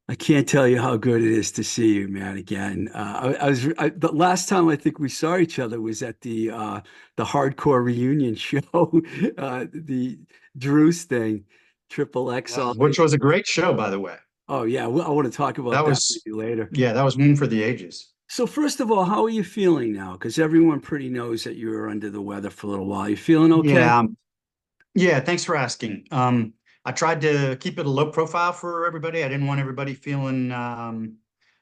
I can't tell you how good it is to see you, man, again. The last time I think we saw each other was at the hardcore reunion show, the Drew's thing, Triple X all Which was a great show, by the way. Oh yeah, well, I want to talk about That that was, maybe later. yeah, that was one for the ages. So first of all, how are you feeling now? Because everyone pretty knows that you were under the weather for a little while. You feeling okay? Yeah, yeah. Thanks for asking. I tried to keep it a low profile for everybody. I didn't want everybody feeling. I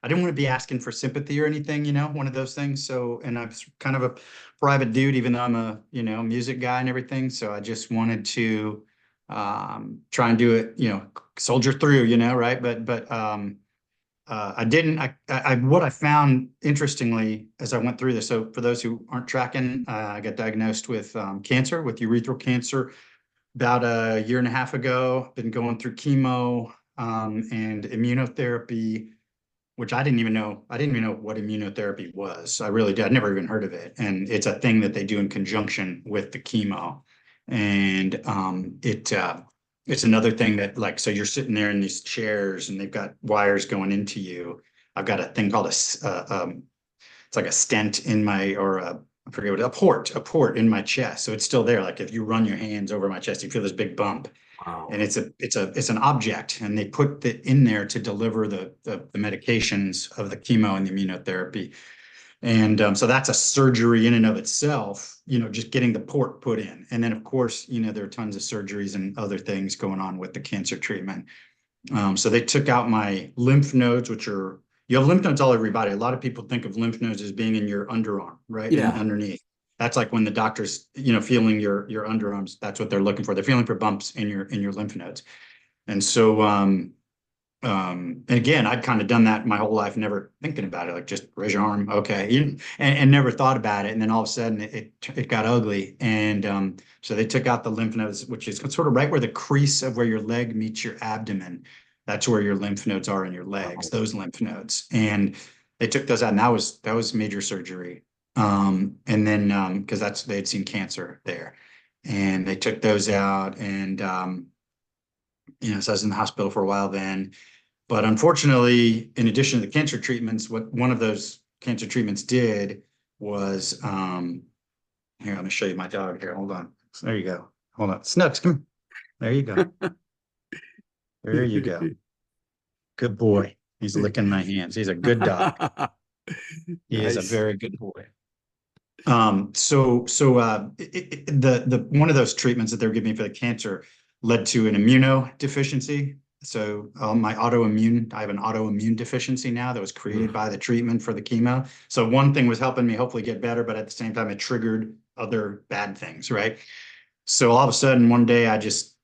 didn't want to be asking for sympathy or anything. One of those things. So, and I'm kind of a private dude, even though I'm a music guy and everything. So I just wanted to try and do it. Soldier through. Right? I didn't. What I found interestingly as I went through this. So for those who aren't tracking, I got diagnosed with cancer, with urethral cancer, about a year and a half ago. Been going through chemo and immunotherapy, which I didn't even know. I didn't even know what immunotherapy was. I really did. I'd never even heard of it. And it's a thing that they do in conjunction with the chemo. And it's another thing that, like, so you're sitting there in these chairs and they've got wires going into you. I've got a thing called it's like a stent in my, or I forget what, a port in my chest. So it's still there. Like if you run your hands over my chest, you feel this big bump. Wow. And it's an object, and they put it in there to deliver the medications of the chemo and the immunotherapy. And so that's a surgery in and of itself, just getting the port put in. And then, of course, there are tons of surgeries and other things going on with the cancer treatment. So they took out my lymph nodes, you have lymph nodes all over your body. A lot of people think of lymph nodes as being in your underarm, right? And Yeah. underneath. That's like when the doctor's, feeling your underarms, that's what they're looking for. They're feeling for bumps in your lymph nodes. And so, and again, I'd kind of done that my whole life, never thinking about it, like just raise your arm, okay, and never thought about it. And then all of a sudden, it got ugly, and so they took out the lymph nodes, which is sort of right where the crease of where your leg meets your abdomen. That's where your lymph nodes are in your legs, Wow. those lymph nodes, and they took those out, and that was major surgery. And then because they had seen cancer there, and they took those out, and so I was in the hospital for a while then. But unfortunately, in addition to the cancer treatments, what one of those cancer treatments did was, here, let me show you my dog here. Hold on. There you go. Hold on. Snugs, come here. There you go. There you go. Good boy. He's licking my hands. He's a good dog. He is a Nice. very good boy. The one of those treatments that they were giving me for the cancer led to an immunodeficiency. So I have an autoimmune deficiency now that was created by the treatment for the chemo. So one thing was helping me hopefully get better, but at the same time, it triggered other bad things, right? So all of a sudden, one day I just,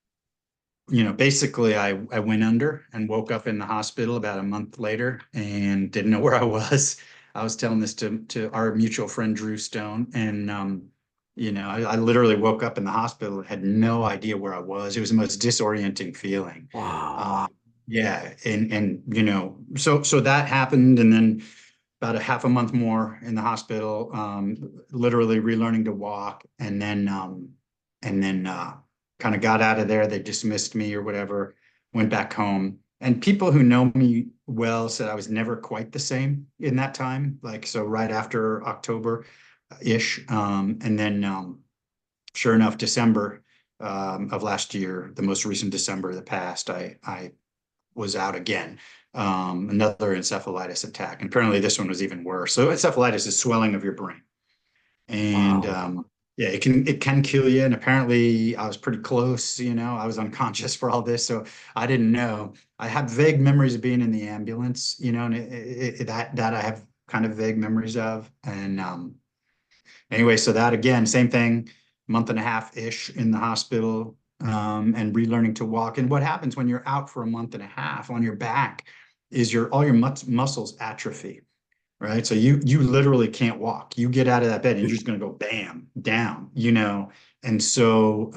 basically I went under and woke up in the hospital about a month later and didn't know where I was. I was telling this to our mutual friend, Drew Stone, and I literally woke up in the hospital and had no idea where I was. It was the most disorienting feeling. Wow. Yeah, and so that happened, and then about a half a month more in the hospital, literally relearning to walk, and then kind of got out of there. They dismissed me or whatever, went back home. And people who know me well said I was never quite the same in that time. Like, so right after October-ish. And then sure enough, December of last year, the most recent December that passed, I was out again. Another encephalitis attack. And apparently this one was even worse. So encephalitis is swelling of your brain. And Wow. yeah, it can kill you. And apparently I was pretty close, I was unconscious for all this. So I didn't know. I had vague memories of being in the ambulance, and that I have kind of vague memories of. And anyway, so that again, same thing, month and a half-ish in the hospital, and relearning to walk. And what happens when you're out for a month and a half on your back is all your muscles atrophy, right? So you literally can't walk. You get out of that bed and you're just going to go bam down. And so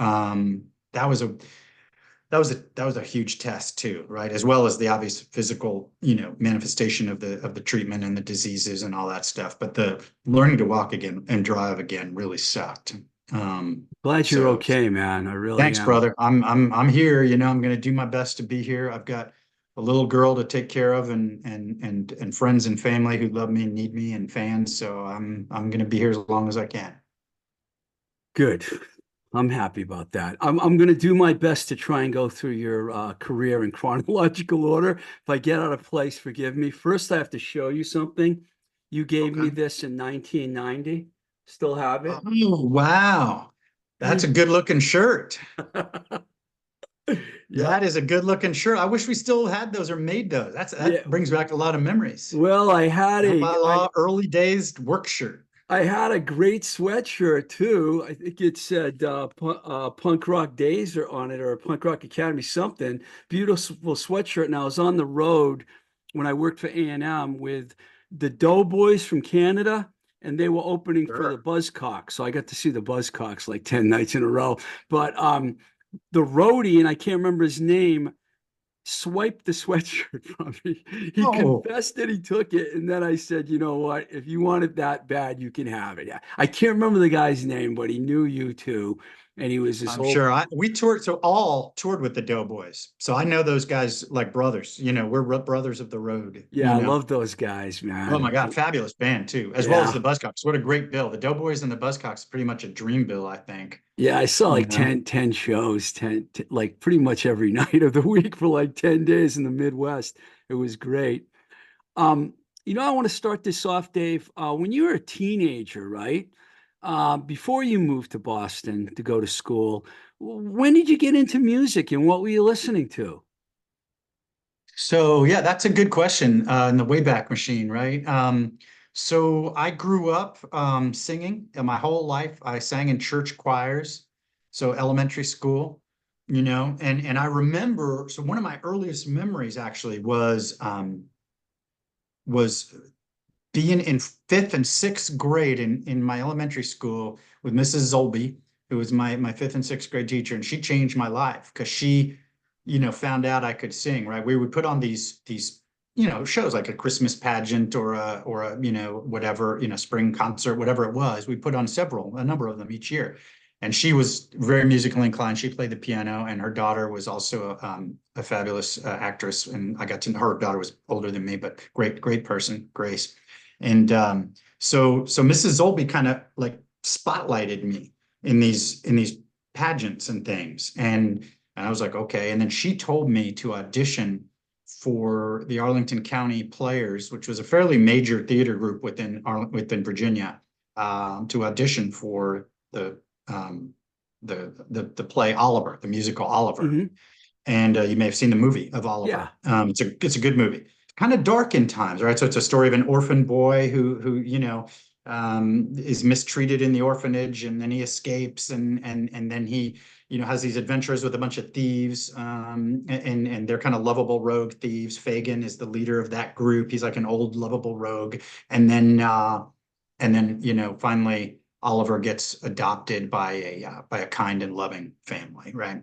that was a huge test too, right? As well as the obvious physical, manifestation of the treatment and the diseases and all that stuff. But the learning to walk again and drive again really sucked. Glad you're So okay, man. I really thanks, am. brother. I'm here. I'm going to do my best to be here. I've got a little girl to take care of, and friends and family who love me and need me, and fans. So I'm going to be here as long as I can. Good. I'm happy about that. I'm going to do my best to try and go through your career in chronological order. If I get out of place, forgive me. First, I have to show you something. You gave me Okay. this in 1990. Still have it. Oh, wow. That's a good looking shirt. Yep. That is a good looking shirt. I wish we still had those or made those. Yeah. That brings back a lot of memories. Well, By Law early days work shirt. I had a great sweatshirt too. I think it said Punk Rock Days or on it, or Punk Rock Academy, something. Beautiful sweatshirt. And I was on the road when I worked for A&M with the Doughboys from Canada, and they were opening for the Sure. Buzzcocks. So I got to see the Buzzcocks like 10 nights in a row. But the roadie, and I can't remember his name, swiped the sweatshirt from me. He Oh, confessed that he took it. And then I said, you know what? If you want it that bad, you can have it. I can't remember the guy's name, but he knew you too. And he was this I'm whole, sure we toured, so all toured with the Doughboys. So I know those guys like brothers, we're brothers of the road, yeah, I love those guys, Oh my man. God, fabulous band too, as well as Yeah. the Buzzcocks. What a great bill. The Doughboys and the Buzzcocks, pretty much a dream bill, I think. Yeah, I saw You like know? 10 shows, like pretty much every night of the week for like 10 days in the Midwest. It was great. Um, I want to start this off, Dave. When you were a teenager, right? Before you moved to Boston to go to school, when did you get into music and what were you listening to? So yeah, that's a good question. In the Wayback Machine, right? So I grew up singing my whole life. I sang in church choirs, so elementary school, and I remember. So one of my earliest memories actually was being in fifth and sixth grade in my elementary school with Mrs. Zolby, who was my fifth and sixth grade teacher, and she changed my life because she, found out I could sing. Right, we would put on these shows like a Christmas pageant or a whatever spring concert, whatever it was. We put on a number of them each year. And she was very musically inclined. She played the piano, and her daughter was also a fabulous actress. And I got to know her daughter was older than me, but great person, Grace. And so Mrs. Zolby kind of like spotlighted me in these pageants and things. And I was like, okay. And then she told me to audition for the Arlington County Players, which was a fairly major theater group within Virginia, to audition for the play Oliver, the musical Oliver. Hmm. And you may have seen the movie of Yeah. Oliver. It's a good movie. Kind of dark in times, right? So it's a story of an orphan boy who is mistreated in the orphanage, and then he escapes, and then he has these adventures with a bunch of thieves, and they're kind of lovable rogue thieves. Fagin is the leader of that group. He's like an old lovable rogue, and then finally Oliver gets adopted by a kind and loving family, right?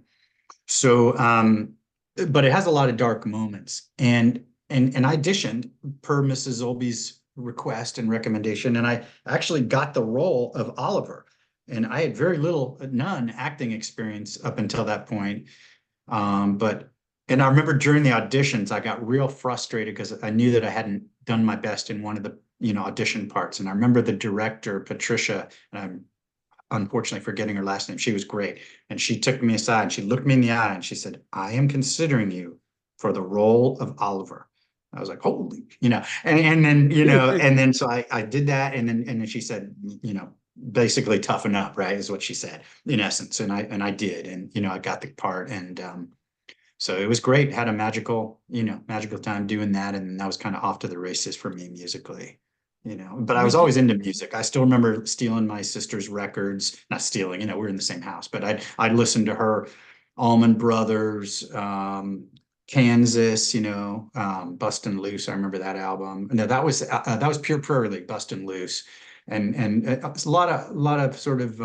So, but it has a lot of dark moments, and I auditioned per Mrs. Zolby's request and recommendation, and I actually got the role of Oliver. And I had very little, none acting experience up until that point. But and I remember during the auditions, I got real frustrated because I knew that I hadn't done my best in one of the audition parts. And I remember the director, Patricia, and I'm unfortunately forgetting her last name. She was great. And she took me aside and she looked me in the eye and she said, I am considering you for the role of Oliver. I was like, holy, and then, and then so I did that. And then she said, basically toughen up, right? Is what she said in essence. And I did. And, I got the part. And so it was great. Had a magical time doing that. And that was kind of off to the races for me musically. But I was Would you, always into music. I still remember stealing my sister's records, not stealing, we're in the same house, but I'd listen to her Allman Brothers, Kansas, Bustin' Loose. I remember that album. No, that was Pure Prairie League, Bustin' Loose. And it's a lot of sort of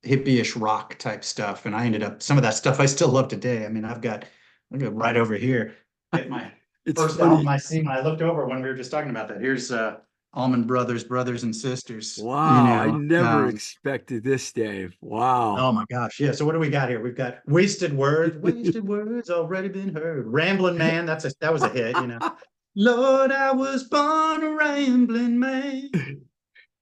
hippie-ish rock type stuff. And I ended up some of that stuff I still love today. I mean, I've got right over here. Get my it's first album funny. I see when I looked over when we were just talking about that. Here's Almond Brothers, brothers and sisters, you Wow, I know. never expected this, Dave. Wow. Oh my gosh. Yeah. So what do we got here? We've got wasted words already been heard. Rambling Man, that was a hit, you know. Lord, I was born a rambling man,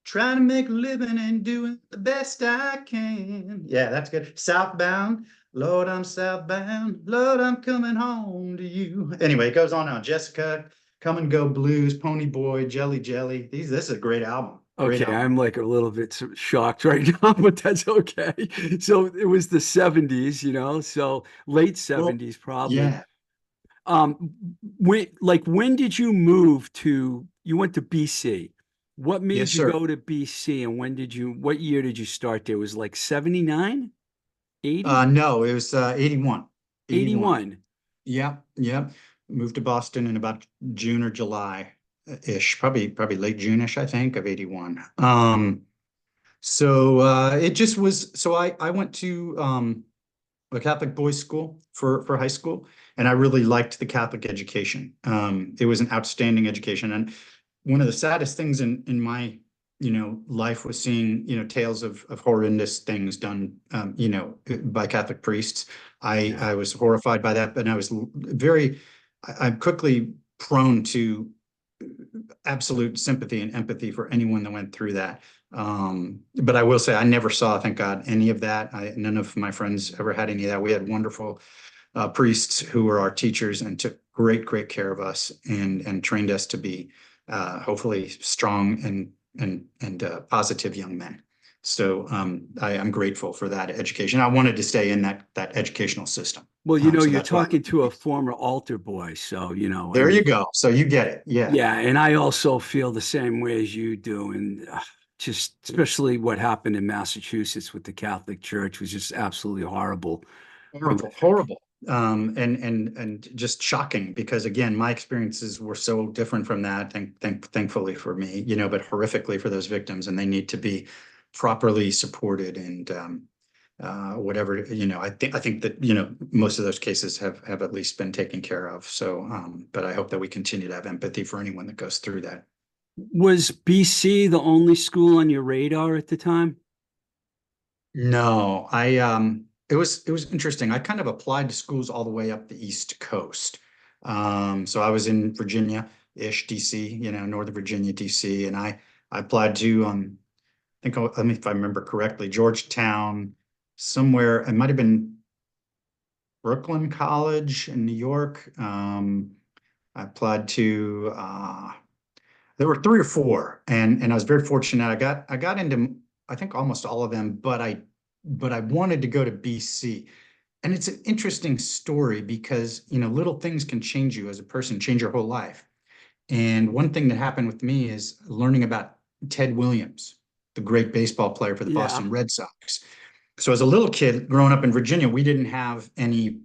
trying to make a living and doing the best I can. Yeah, that's good. Southbound. Lord, I'm southbound. Lord, I'm coming home to you. Anyway, it goes on now. Jessica, Come and Go Blues, Pony Boy, Jelly Jelly. This is a great album. Great Okay, album. I'm like a little bit shocked right now, but that's okay. So it was the 70s, so late Well, 70s probably. yeah. Um, when did you move you went to BC? What Yes, made you sir. go to BC and what year did you start there? It was like 79, 80, No, it was 81. 81. 81. Yep, yep. Moved to Boston in about June or July ish, probably late June-ish, I think, of 81. So it just was so I went to a Catholic boys' school for high school, and I really liked the Catholic education. It was an outstanding education, and one of the saddest things in my life was seeing tales of horrendous things done by Catholic priests. I Yeah. was horrified by that, but I was I'm quickly prone to absolute sympathy and empathy for anyone that went through that. But I will say I never saw, thank God, any of that. None of my friends ever had any of that. We had wonderful priests who were our teachers and took great care of us and trained us to be hopefully strong and positive young men. So I'm grateful for that education. I wanted to stay in that educational system. Well, So you're that's why. talking to a former altar boy, so I There you mean, go. So you get it. Yeah. yeah, and I also feel the same way as you do, and just especially what happened in Massachusetts with the Catholic Church was just absolutely horrible, Horrible, horrible. And just shocking because again, my experiences were so different from that. Thankfully for me, but horrifically for those victims, and they need to be properly supported and whatever, I think that, most of those cases have at least been taken care of. So, but I hope that we continue to have empathy for anyone that goes through that. Was BC the only school on your radar at the time? No, it was interesting. I kind of applied to schools all the way up the East Coast. So I was in Virginia-ish, DC, Northern Virginia, DC, and I applied to I think let me if I remember correctly, Georgetown, somewhere. It might have been Brooklyn College in New York. I applied to there were three or four, and I was very fortunate. I got into I think almost all of them, but I wanted to go to BC. And it's an interesting story because little things can change you as a person, change your whole life. And one thing that happened with me is learning about Ted Williams, the great baseball player for the Yeah. Boston Red Sox. So as a little kid growing up in Virginia, we didn't have any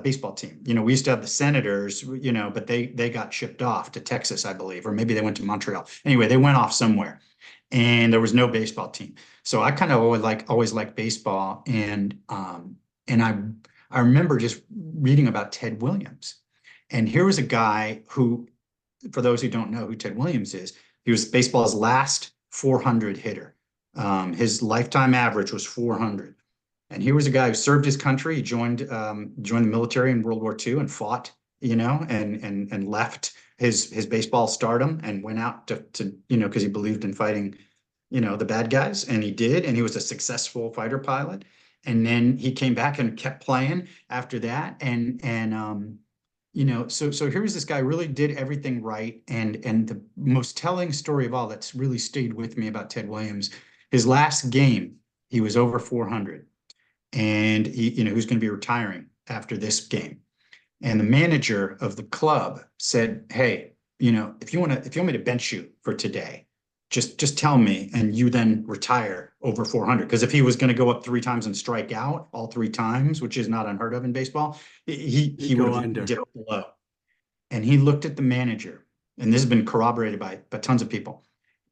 baseball team. We used to have the Senators, but they got shipped off to Texas, I believe, or maybe they went to Montreal. Anyway, they went off somewhere, and there was no baseball team. So I kind of always liked baseball, and I remember just reading about Ted Williams, and here was a guy who, for those who don't know who Ted Williams is, he was baseball's last 400 hitter. His lifetime average was 400. And here was a guy who served his country. He joined the military in World War II and fought, and left his baseball stardom and went out to because he believed in fighting, the bad guys, and he did, and he was a successful fighter pilot. And then he came back and kept playing after that, so here's this guy really did everything right. And the most telling story of all that's really stayed with me about Ted Williams, his last game, he was over 400, and who's going to be retiring after this game. And the manager of the club said, "Hey, if you want me to bench you for today, just tell me, and you then retire over 400." Because if he was going to go up three times and strike out all three times, which is not unheard of in baseball, You he would go have under. dipped below. And he looked at the manager, and this has been corroborated by tons of people.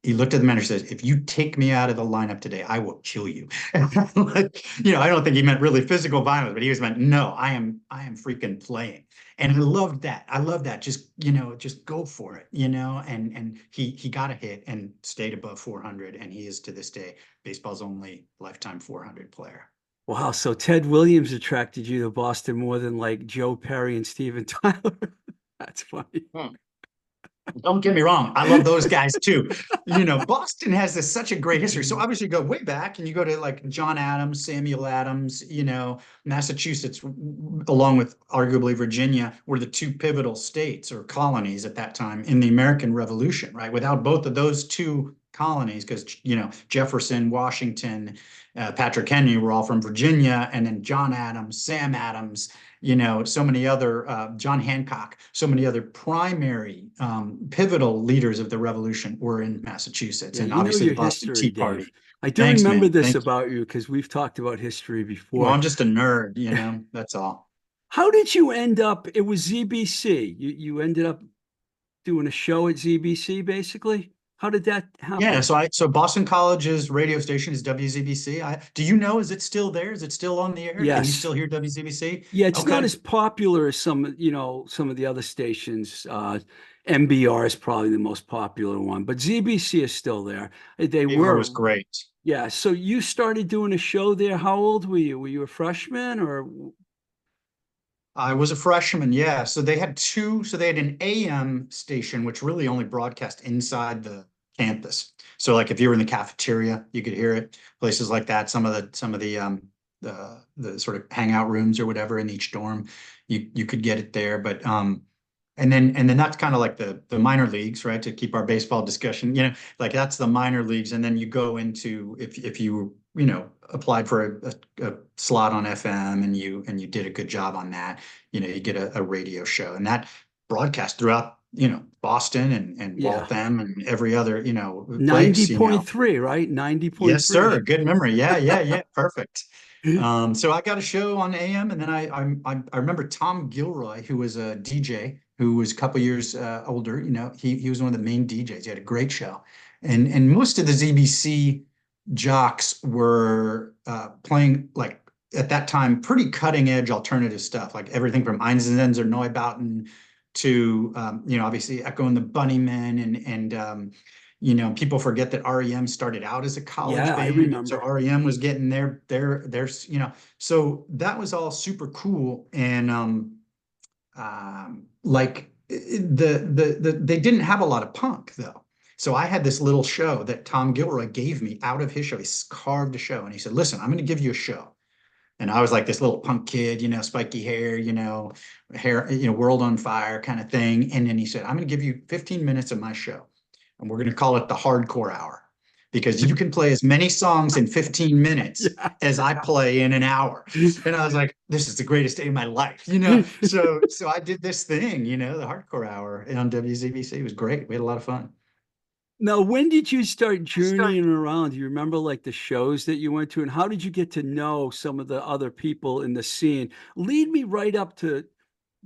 he looked at the manager and says, if you take me out of the lineup today, I will kill you. And I'm like, I don't think he meant really physical violence, but he was meant, no, I am freaking playing. And I loved that. I love that. Just, just go for it, and he got a hit and stayed above 400. And he is to this day baseball's only lifetime 400 player. Wow. So Ted Williams attracted you to Boston more than like Joe Perry and Steven Tyler. That's funny. Hmm. Don't get me wrong. I love those guys too. Boston has such a great history. So obviously you go way back and you go to like John Adams, Samuel Adams, Massachusetts, along with arguably Virginia, were the two pivotal states or colonies at that time in the American Revolution, right? Without both of those two colonies, because, Jefferson, Washington, Patrick Henry were all from Virginia, and then John Adams, Sam Adams, so many other, John Hancock, so many other primary pivotal leaders of the revolution were in Massachusetts, Yeah, and you know obviously the your Boston history, Tea Dave. Party. I do Thanks, remember man. this Thank you. about you because we've talked about history Well, before. I'm just a nerd, that's all. How did you end up? It was ZBC. You ended up doing a show at ZBC, basically. How did that Yeah, happen? so Boston College's radio station is WZBC. Do you know, is it still there? Is it still on the air? Can you Yes. still hear WZBC? Yeah, it's not Okay. as popular as some of the other stations. MBR is probably the most popular one, but ZBC is still there. They Beaver were, was great. yeah. So you started doing a show there. How old were you? Were you a freshman or? I was a freshman, yeah. So they had an AM station, which really only broadcast inside the campus. So like if you were in the cafeteria, you could hear it. Places like that, some of the sort of hangout rooms or whatever in each dorm, you could get it there. But and then that's kind of like the minor leagues, right? To keep our baseball discussion, like that's the minor leagues. And then you go into if you applied for a slot on FM and you did a good job on that, you get a radio show, and that broadcast throughout Boston and Yeah, Waltham and every other ninety place. point three, right? Ninety point Yes, sir. three. Good memory. Yeah, yeah, yeah. Perfect. So I got a show on AM, and then I remember Tom Gilroy, who was a DJ, who was a couple years older. He was one of the main DJs. He had a great show, and most of the ZBC jocks were playing, like, at that time, pretty cutting edge alternative stuff, like everything from Einstein's or Neubauten to obviously Echo and the Bunnymen, and people forget that REM started out as a college Yeah, I band. So remember. REM was getting so that was all super cool. And like they didn't have a lot of punk though. So I had this little show that Tom Gilroy gave me out of his show. He carved a show and he said, listen, I'm going to give you a show. And I was like this little punk kid, spiky hair, hair, world on fire kind of thing. And then he said, I'm going to give you 15 minutes of my show, and we're going to call it the hardcore hour, because you can play as many songs in 15 minutes Yeah. as I play in an hour. And I was like, this is the greatest day of my life, So I did this thing, the hardcore hour on WZBC. It was great. We had a lot of fun. Now, when did you start journeying around? Do you remember like the shows that you went to, and how did you get to know some of the other people in the scene? Lead me right up to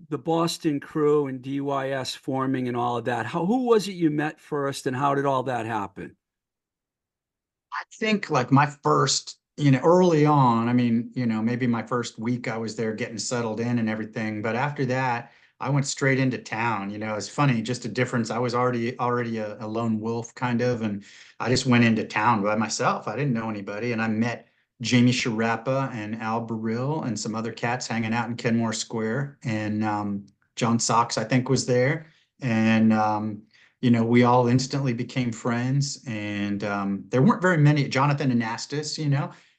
the Boston crew and DYS forming and all of that. Who was it you met first, and how did all that happen? I think like my first, early on, I mean, maybe my first week I was there getting settled in and everything. But after that, I went straight into town. It's funny, just a difference. I was already a lone wolf kind of, and I just went into town by myself. I didn't know anybody. And I met Jamie Sharappa and Al Baril and some other cats hanging out in Kenmore Square. And John Sox, I think, was there. And we all instantly became friends, and there weren't very many, Jonathan Anastas,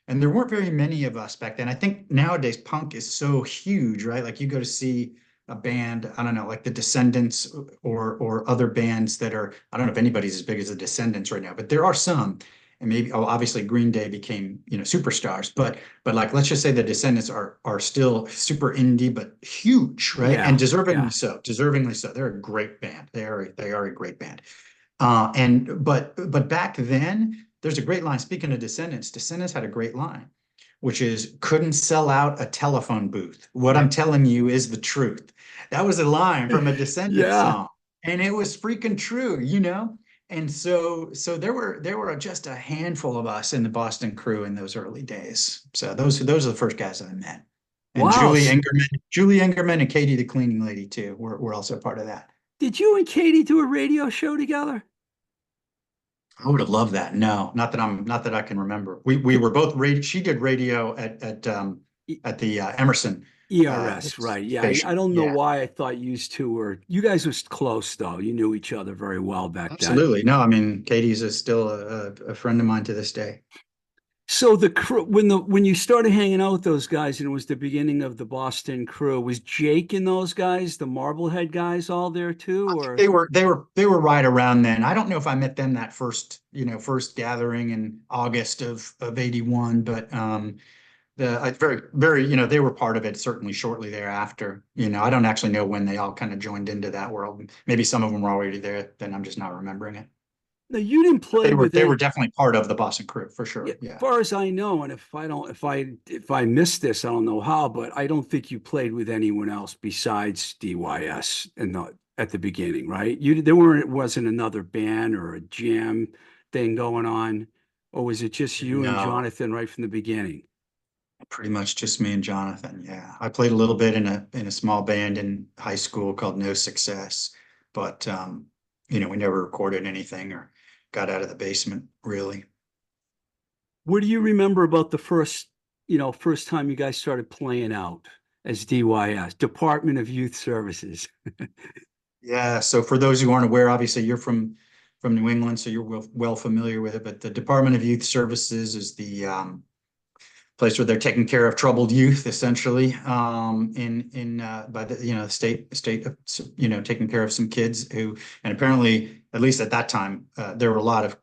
and there weren't very many of us back then. I think nowadays punk is so huge, right? Like you go to see a band, I don't know, like the Descendants or other bands that are, I don't know if anybody's as big as the Descendants right now, but there are some. And maybe, obviously Green Day became, superstars, but like, let's just say the Descendants are still super indie, but huge, right? And Yeah, deservingly yeah. so, deservingly so. They're a great band. They are a great band. But back then, there's a great line. Speaking of Descendants had a great line, which is, couldn't sell out a telephone booth. What I'm telling you is the truth. That was a line from a Descendants Yeah. song, and it was freaking true, And so there were just a handful of us in the Boston crew in those early days. So those are the first guys that I met. And Wow. Julie Engerman and Katie, the cleaning lady too, were also part of that. Did you and Katie do a radio show together? I would have loved that. No, not that I can remember. We were both radio. She did radio E- at the Emerson ERS, right. Yeah. I station. don't know Yeah, why I thought you two were, you guys was close though. You knew each other very well back then. absolutely. No, I mean Katie's is still a friend of mine to this day. So the crew, when you started hanging out with those guys and it was the beginning of the Boston crew, was Jake and those guys, the Marblehead guys, all there too, I think or? they were right around then. I don't know if I met them that first gathering in August of 81, but very, they were part of it certainly shortly thereafter. I don't actually know when they all kind of joined into that world. Maybe some of them were already there, then I'm just not remembering it. No, you didn't But play with they were it. definitely part of the Boston crew for Yeah, sure. as Yeah. far as I know, and if I missed this, I don't know how, but I don't think you played with anyone else besides DYS at the beginning, right? Wasn't another band or a jam thing going on, or was it just you and No, Jonathan right from the beginning? pretty much just me and Jonathan. Yeah. I played a little bit in a small band in high school called No Success, but we never recorded anything or got out of the basement really. What do you remember about the first time you guys started playing out as DYS, Department of Youth Services? Yeah, so for those who aren't aware, obviously you're from New England, so you're well familiar with it. But the Department of Youth Services is the place where they're taking care of troubled youth, essentially, in by the state of taking care of some kids who, and apparently at least at that time there were a lot of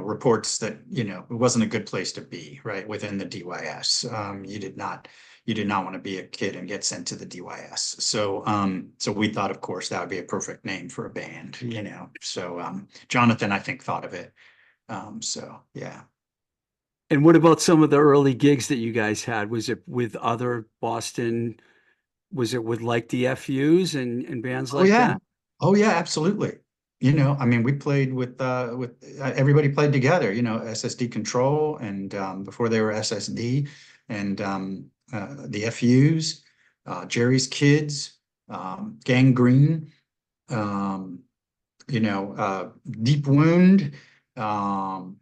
reports that it wasn't a good place to be, right, within the DYS. You did not want to be a kid and get sent to the DYS. So we thought, of course, that would be a perfect name for a band. So Jonathan, I think, thought of it. So yeah. And what about some of the early gigs that you guys had? Was it with other Boston? Was it with like the FUs and bands Oh like yeah. that? Oh yeah, absolutely. I mean, we played with everybody played together, SSD Control and before they were SSD and the FUs, Jerry's Kids, Gangrene, um, Deep Wound, um,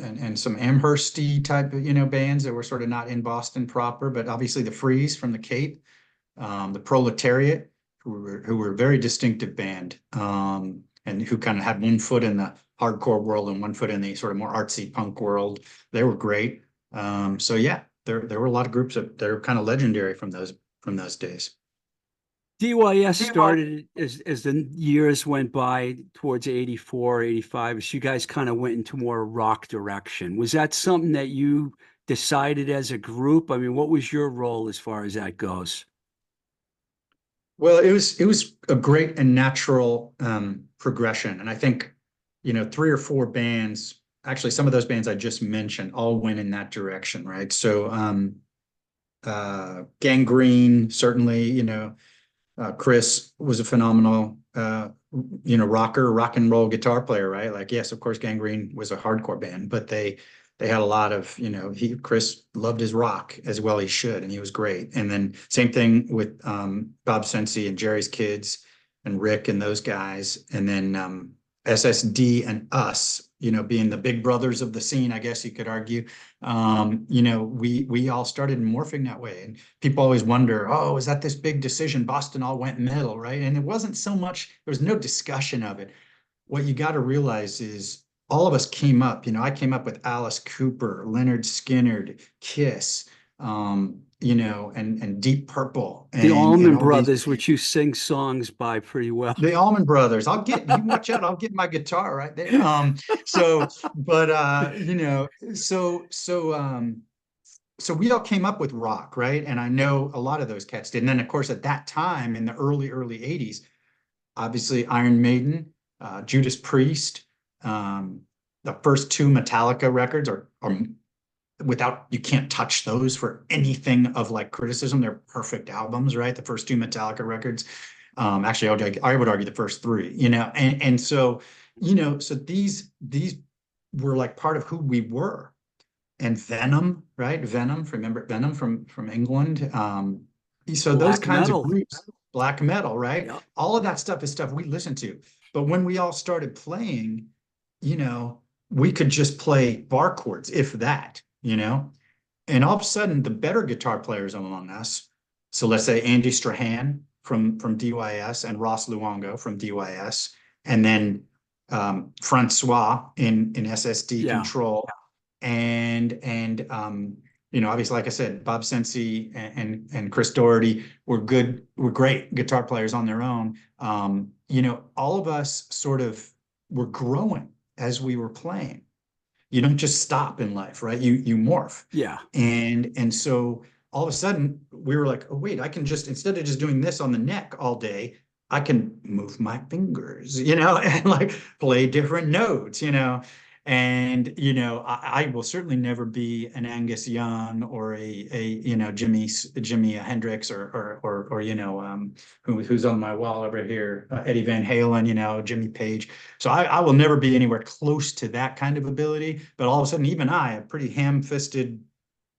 and some Amhersty type of, bands that were sort of not in Boston proper, but obviously the Freeze from the Cape, the Proletariat, who were a very distinctive band, and who kind of had one foot in the hardcore world and one foot in the sort of more artsy punk world. They were great. So yeah, there were a lot of groups that are kind of legendary from those days. DYS started as the years went by towards 84, 85, as you guys kind of went into more rock direction. Was that something that you decided as a group? I mean, what was your role as far as that goes? Well, it was a great and natural progression, and I think three or four bands, actually some of those bands I just mentioned, all went in that direction, right? So Gangrene, certainly, Chris was a phenomenal rock and roll guitar player, right? Like, yes, of course, Gangrene was a hardcore band, but they had a lot of, Chris loved his rock as well he should, and he was great. And then same thing with Bob Sensi and Jerry's Kids and Rick and those guys. And then SSD and us, being the big brothers of the scene, I guess you could argue. We all started morphing that way. And people always wonder, oh, is that this big decision? Boston all went metal, right? And it wasn't so much, there was no discussion of it. What you got to realize is all of us came up, I came up with Alice Cooper, Leonard Skinner, Kiss, and Deep Purple The and Allman all these. Brothers, which you sing songs by pretty well. The Allman Brothers. You watch out, I'll get my guitar right there. So, but so we all came up with rock, right? And I know a lot of those cats did. And then of course at that time in the early 80s, obviously Iron Maiden, Judas Priest, the first two Metallica records are without, you can't touch those for anything of like criticism. They're perfect albums, right? The first two Metallica records. Actually, I would argue the first three, and so so these were like part of who we were. And Venom, right? Venom, remember Venom from England? So those Black kinds of metal. groups, black metal, right? Yeah. All of that stuff is stuff we listen to. But when we all started playing, you know, we could just play bar chords, if that, And all of a sudden, the better guitar players among us, so let's say Andy Strahan from DYS and Ross Luongo from DYS, and then Francois in SSD Yeah. Control, and obviously, like I said, Bob Sensi and Chris Doherty were great guitar players on their own. All of us sort of were growing as we were playing. You don't just stop in life, right? You morph. Yeah. And so all of a sudden we were like, oh wait, I can just, instead of just doing this on the neck all day, I can move my fingers, and like play different notes, I will certainly never be an Angus Young or a Jimi Hendrix or who's on my wall over here, Eddie Van Halen, Jimmy Page. So I will never be anywhere close to that kind of ability. But all of a sudden, even I, a pretty ham-fisted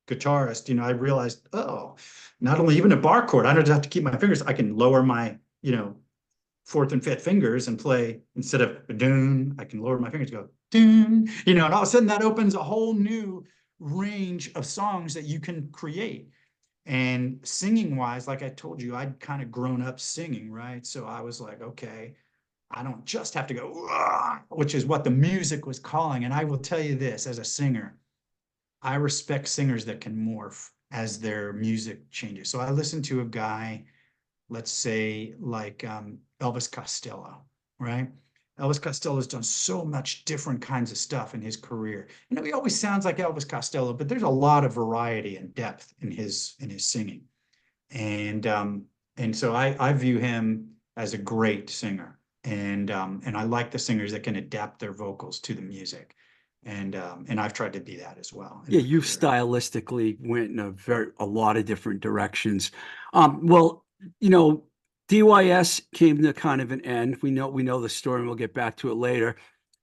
guitarist, I realized, oh, not only even a bar chord, I don't have to keep my fingers. I can lower my, fourth and fifth fingers and play, instead of doon, I can lower my fingers, go doon, and all of a sudden that opens a whole new range of songs that you can create. And singing wise, like I told you, I'd kind of grown up singing, right? So I was like, okay, I don't just have to go, which is what the music was calling. And I will tell you this, as a singer, I respect singers that can morph as their music changes. So I listened to a guy, let's say like Elvis Costello, right? Elvis Costello has done so much different kinds of stuff in his career. He always sounds like Elvis Costello, but there's a lot of variety and depth in his singing. And so I view him as a great singer. And I like the singers that can adapt their vocals to the music. And I've tried to be that as well in Yeah, my you career. stylistically went in a lot of different directions. Well, you know, DYS came to kind of an end. We know the story, and we'll get back to it later.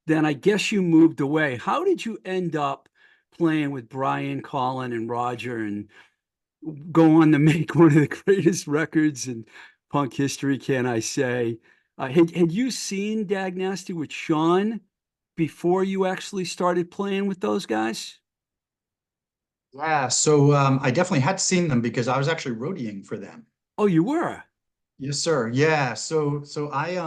Then I guess you moved away. How did you end up playing with Brian, Colin, and Roger and go on to make one of the greatest records in punk history, can I say? Had you seen Dag Nasty with Sean before you actually started playing with those guys? Yeah, so I definitely had seen them because I was actually roadieing for them. Oh, you were? Yes, sir. Yeah. So I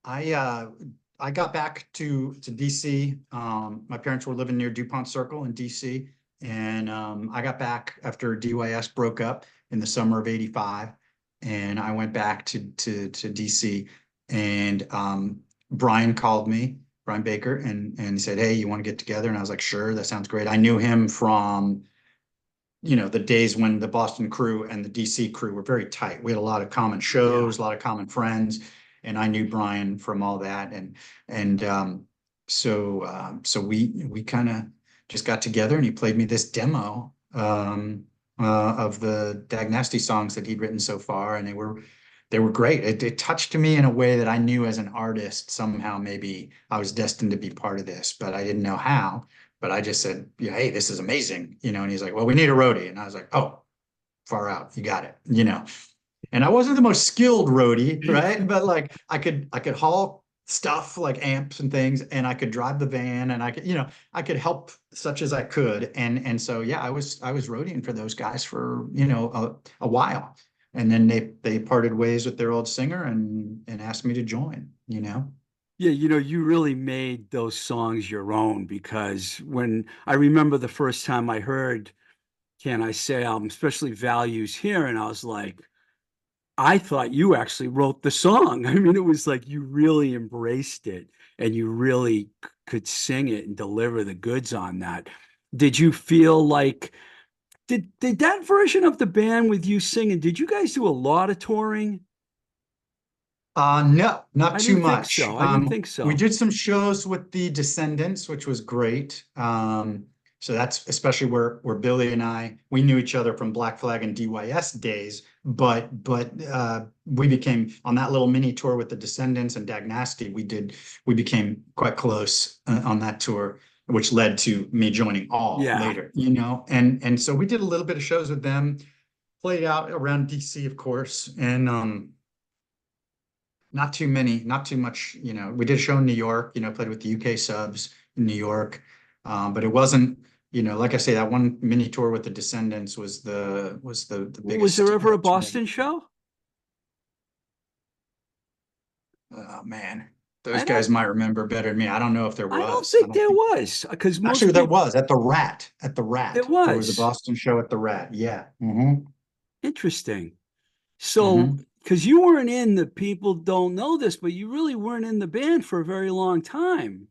I got back to DC. My parents were living near DuPont Circle in DC, and I got back after DYS broke up in the summer of '85, and I went back to DC, and Brian called me, Brian Baker, and he said, "Hey, you want to get together?" And I was like, "Sure, that sounds great." I knew him from the days when the Boston crew and the DC crew were very tight. We had a lot of common Yeah. shows, a lot of common friends, and I knew Brian from all that. And so we kind of just got together, and he played me this demo of the Dag Nasty songs that he'd written so far, and they were great. It touched me in a way that I knew as an artist somehow maybe I was destined to be part of this, but I didn't know how. But I just said, yeah, hey, this is amazing, And he's like, well, we need a roadie, and I was like, oh, far out, you got it. And I wasn't the most skilled roadie, right? But like I could haul stuff like amps and things, and I could drive the van, and I could help such as I could. And so yeah, I was roadieing for those guys for a while. And then they parted ways with their old singer and asked me to join. Yeah, you really made those songs your own because when I remember the first time I heard Can I Say album, especially Values Here, and I was like, I thought you actually wrote the song. I mean, it was like you really embraced it and you really could sing it and deliver the goods on that. Did you feel like did that version of the band with you singing, did you guys do a lot of touring? No, not I too didn't think much. so. I didn't think We so. did some shows with the Descendants, which was great. So that's especially where Billy and we knew each other from Black Flag and DYS days, but we became on that little mini tour with the Descendants and Dag Nasty. We became quite close on that tour, which led to me joining All Yeah. later, and so we did a little bit of shows with them, played out around DC, of course, and not too many, not too much, we did a show in New York, played with the UK subs in New York. But it wasn't, like I say, that one mini tour with the Descendants was the Was biggest there ever a tour. Boston show? Oh man, those I guys don't might remember better than me. I don't know if there I don't was. I think don't there think was because most actually there people was at the Rat. there There was a was. Boston show at the Rat. Yeah. Interesting. So, hmm because you weren't in the people don't know this, but you really weren't in the band for a very long time.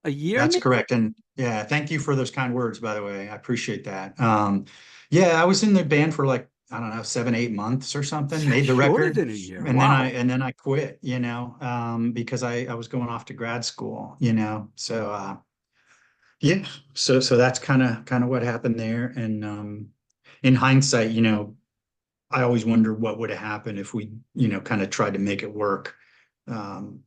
A year, That's maybe? correct. And yeah, thank you for those kind words, by the way. I appreciate that. Yeah, I was in the band for like, I don't know, 7, 8 months or something, made the Shorter record, than a year. and then I Wow. and then I quit, because I was going off to grad school, So yeah, so that's kind of what happened there. And in hindsight, I always wonder what would have happened if we, kind of tried to make it work. Um,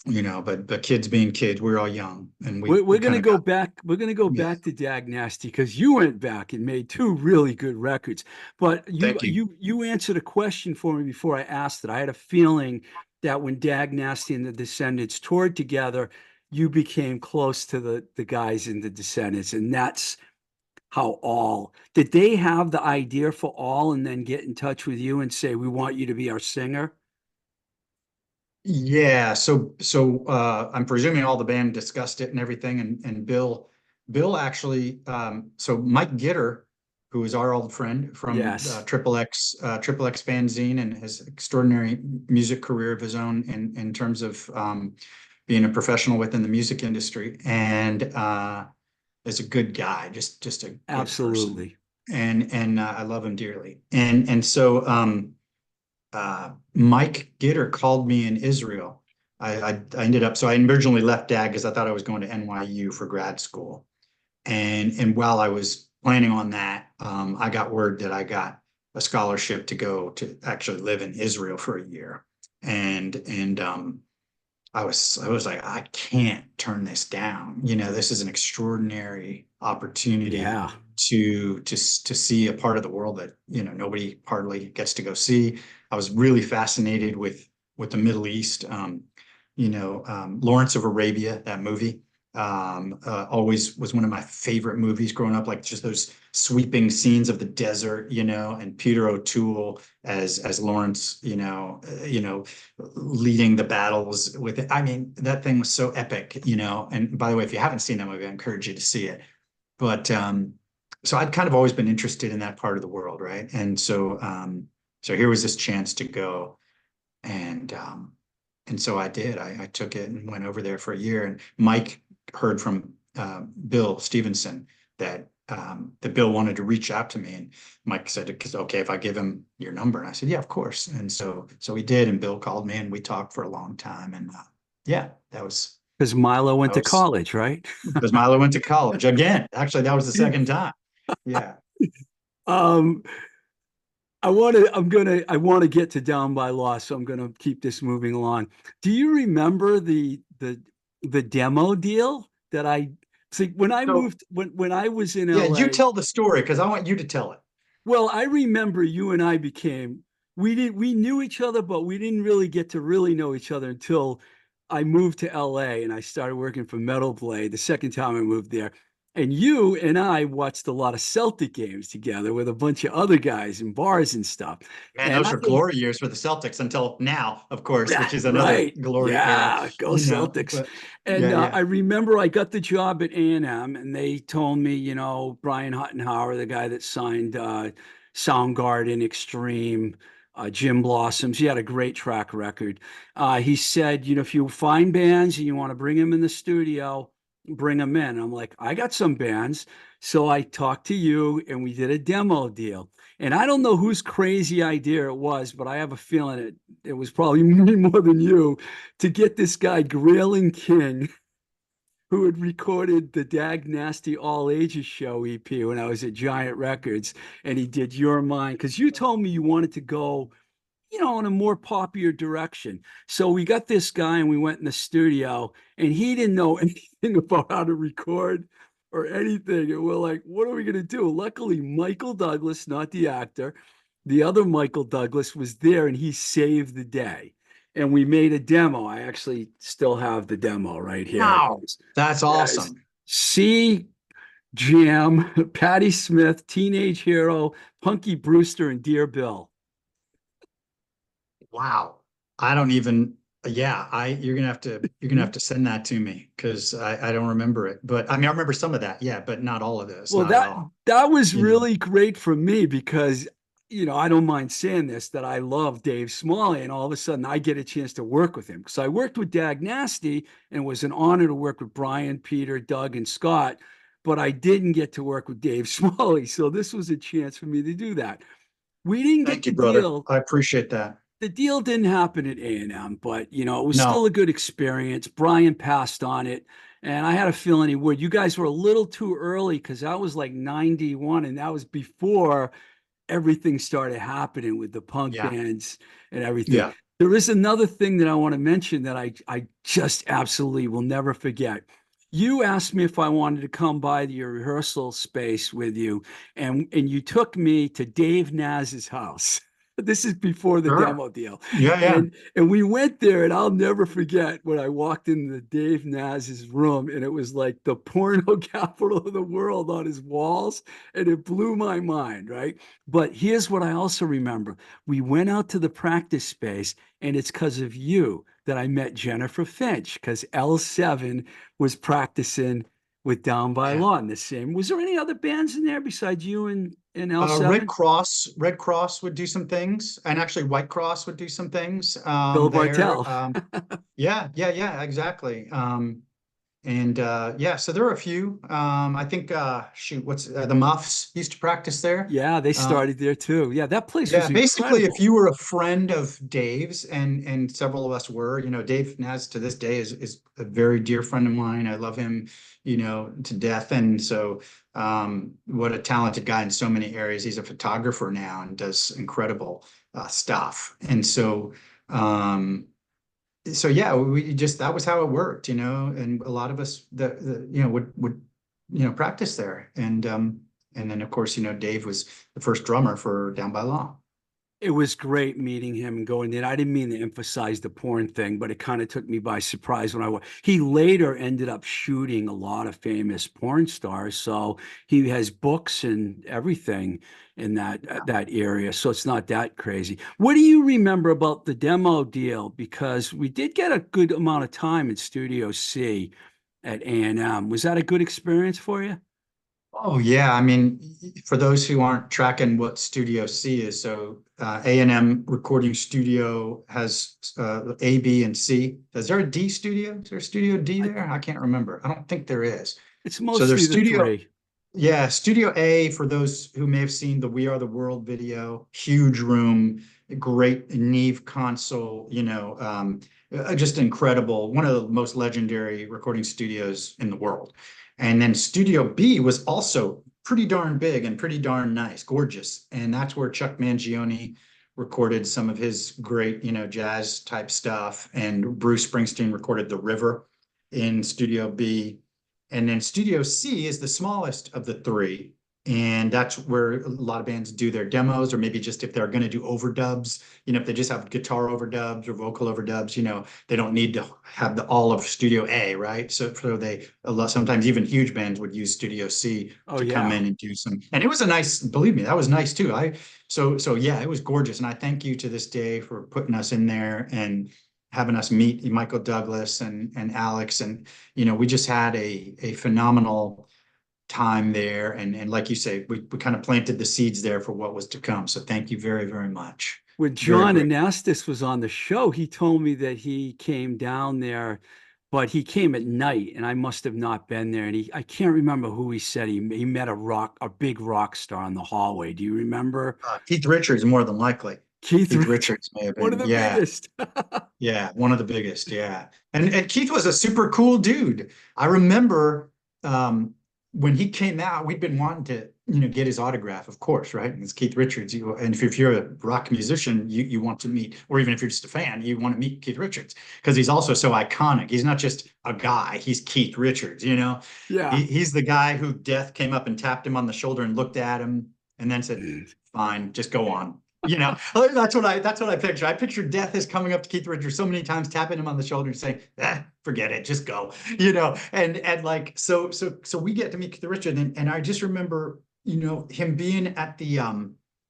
but kids being kids, we're all young and we We're gonna kind of go got, back. We're gonna go yeah, back to Dag Nasty because you went back and made two really good records. But you thank you. you you answered a question for me before I asked it. I had a feeling that when Dag Nasty and the Descendants toured together, you became close to the guys in the Descendants, and that's how All. Did they have the idea for All and then get in touch with you and say, "We want you to be our singer"? Yeah, so I'm presuming all the band discussed it and everything, and Bill actually, so Mike Gitter, who is our old friend from Yes, Triple X fanzine, and has extraordinary music career of his own in terms of being a professional within the music industry, and is a good guy, just a good person, absolutely. and I love him dearly, and so Mike Gitter called me in Israel. I ended up, so I originally left Dag because I thought I was going to NYU for grad school. And while I was planning on that, I got word that I got a scholarship to go to actually live in Israel for a year. And I was like, I can't turn this down. This is an extraordinary opportunity Yeah. to see a part of the world that, nobody hardly gets to go see. I was really fascinated with the Middle East. Lawrence of Arabia, that movie, always was one of my favorite movies growing up, like just those sweeping scenes of the desert, and Peter O'Toole as Lawrence, leading the battles with it. I mean, that thing was so epic, and by the way, if you haven't seen that movie, I encourage you to see it. But so I'd kind of always been interested in that part of the world, right? And so here was this chance to go, and so I did. I took it and went over there for a year. And Mike heard from Bill Stevenson that Bill wanted to reach out to me, and Mike said, "Because okay, if I give him your number," and I said, "Yeah, of course." And so he did, and Bill called me, and we talked for a long time, and yeah, Because Milo went that to was college, right? because Milo went to college again. Actually, that was the second time. Yeah. Um, I want to get to Down by Law, so I'm gonna keep this moving along. Do you remember the demo deal that I see when I So moved when I was in yeah, you LA? tell the story because I want you to tell it. Well, I remember you and I became we knew each other, but we didn't really get to really know each other until I moved to LA and I started working for Metal Blade the second time I moved there. And you and I watched a lot of Celtic games together with a bunch of other guys in bars and stuff. Man, And those I were glory years for the Celtics until now, of course, which is another right. glory era, Yeah, go Celtics. but And yeah, yeah. I remember I got the job at A&M and they told me, Brian Huttenhauer, the guy that signed Soundgarden, Extreme, Jim Blossoms, he had a great track record. He said, if you find bands and you want to bring them in the studio, bring them in. I'm like, I got some bands. So I talked to you and we did a demo deal. And I don't know whose crazy idea it was, but I have a feeling it was probably me more than you to get this guy Grayling King, who had recorded the Dag Nasty All Ages Show EP when I was at Giant Records, and he did Your Mind because you told me you wanted to go, in a more popular direction. So we got this guy and we went in the studio and he didn't know anything about how to record or anything. And we're like, what are we going to do? Luckily, Michael Douglas, not the actor, the other Michael Douglas was there and he saved the day. And we made a demo. I actually still have the demo right here. Wow, that's Yes. awesome. C Jam, Patti Smith, Teenage Hero, Punky Brewster, and Dear Bill. Wow. I don't even, yeah, you're gonna have to send that to me because I don't remember it. But I mean, I remember some of that, yeah, but not all of this, Well, not at that all. that was You know, really great for me because, I don't mind saying this, that I love Dave Smalley, and all of a sudden I get a chance to work with him. Because I worked with Dag Nasty, and it was an honor to work with Brian, Peter, Doug, and Scott, but I didn't get to work with Dave Smalley. So this was a chance for me to do that. We didn't get thank the you, brother. deal. I appreciate that. The deal didn't happen at A&M, but it was still No, a good experience. Brian passed on it, and I had a feeling he would. You guys were a little too early because that was like 91, and that was before everything started happening with the punk yeah, bands and everything. yeah, There is another thing that I want to mention that I just absolutely will never forget. You asked me if I wanted to come by to your rehearsal space with you, and you took me to Dave Naz's house. This is before the sure. demo deal. Yeah, yeah. And we went there, and I'll never forget when I walked into Dave Naz's room, and it was like the porno capital of the world on his walls, and it blew my mind, right? But here's what I also remember. We went out to the practice space, and it's because of you that I met Jennifer Finch, because L7 was practicing with Down by Yeah. Law in the same. Was there any other bands in there besides you and Red L7? Cross, Red Cross would do some things, and actually White Cross would do some things Bill there. Bartel. Yeah, yeah, yeah, exactly. And yeah, so there are a few. I think shoot, what's the Muffs used to practice there. Yeah, they Um, started there too. Yeah, that place yeah, was basically, if incredible. you were a friend of Dave's, and several of us were, Dave Naz to this day is a very dear friend of mine. I love him, to death. And so, what a talented guy in so many areas. He's a photographer now and does incredible stuff. And so yeah, we just that was how it worked, and a lot of us that would practice there. And then of course, Dave was the first drummer for Down by Law. It was great meeting him and going in. I didn't mean to emphasize the porn thing, but it kind of took me by surprise when I was. He later ended up shooting a lot of famous porn stars, so he has books and everything in that area. So it's not that crazy. What do you remember about the demo deal? Because we did get a good amount of time in Studio C at A&M. Was that a good experience for you? Oh yeah, I mean, for those who aren't tracking what Studio C is, so A&M Recording Studio has A, B, and C. Is there a D studio? Is there a Studio D I, there? I can't remember. I don't think there is. it's So there's mostly the Studio, three. yeah, Studio A, for those who may have seen the We Are the World video, huge room, great Neve console, just incredible, one of the most legendary recording studios in the world. And then Studio B was also pretty darn big and pretty darn nice, gorgeous. And that's where Chuck Mangione recorded some of his great, jazz type stuff. And Bruce Springsteen recorded The River in Studio B. And then Studio C is the smallest of the three. And that's where a lot of bands do their demos, or maybe just if they're going to do overdubs, if they just have guitar overdubs or vocal overdubs, they don't need to have all of Studio A, right? So sometimes even huge bands would use Studio C Oh to come yeah. in and do some. And it was a nice, believe me, that was nice too. So yeah, it was gorgeous. And I thank you to this day for putting us in there and having us meet Michael Douglas and Alex. And, we just had a phenomenal time there. And like you say, we kind of planted the seeds there for what was to come. So thank you very, very much. When Very John great. Anastas was on the show, he told me that he came down there, but he came at night, and I must have not been there. And I can't remember who he said he met a big rock star in the hallway. Do you remember? Keith Richards, more than likely. Keith, Keith Richards may have one of been. the Yeah. biggest. Yeah, one of the biggest. Yeah. And Keith was a super cool dude. I remember when he came out, we'd been wanting to, get his autograph, of course, right? And it's Keith Richards. And if you're a rock musician, you want to meet, or even if you're just a fan, you want to meet Keith Richards because he's also so iconic. He's not just a guy, he's Keith Richards, Yeah. He's the guy who death came up and tapped him on the shoulder and looked at him and then said, fine, just go on. That's what I picture. I picture death as coming up to Keith Richards so many times, tapping him on the shoulder and saying, forget it, just go, and like, so we get to meet Keith Richards. And I just remember, him being at the,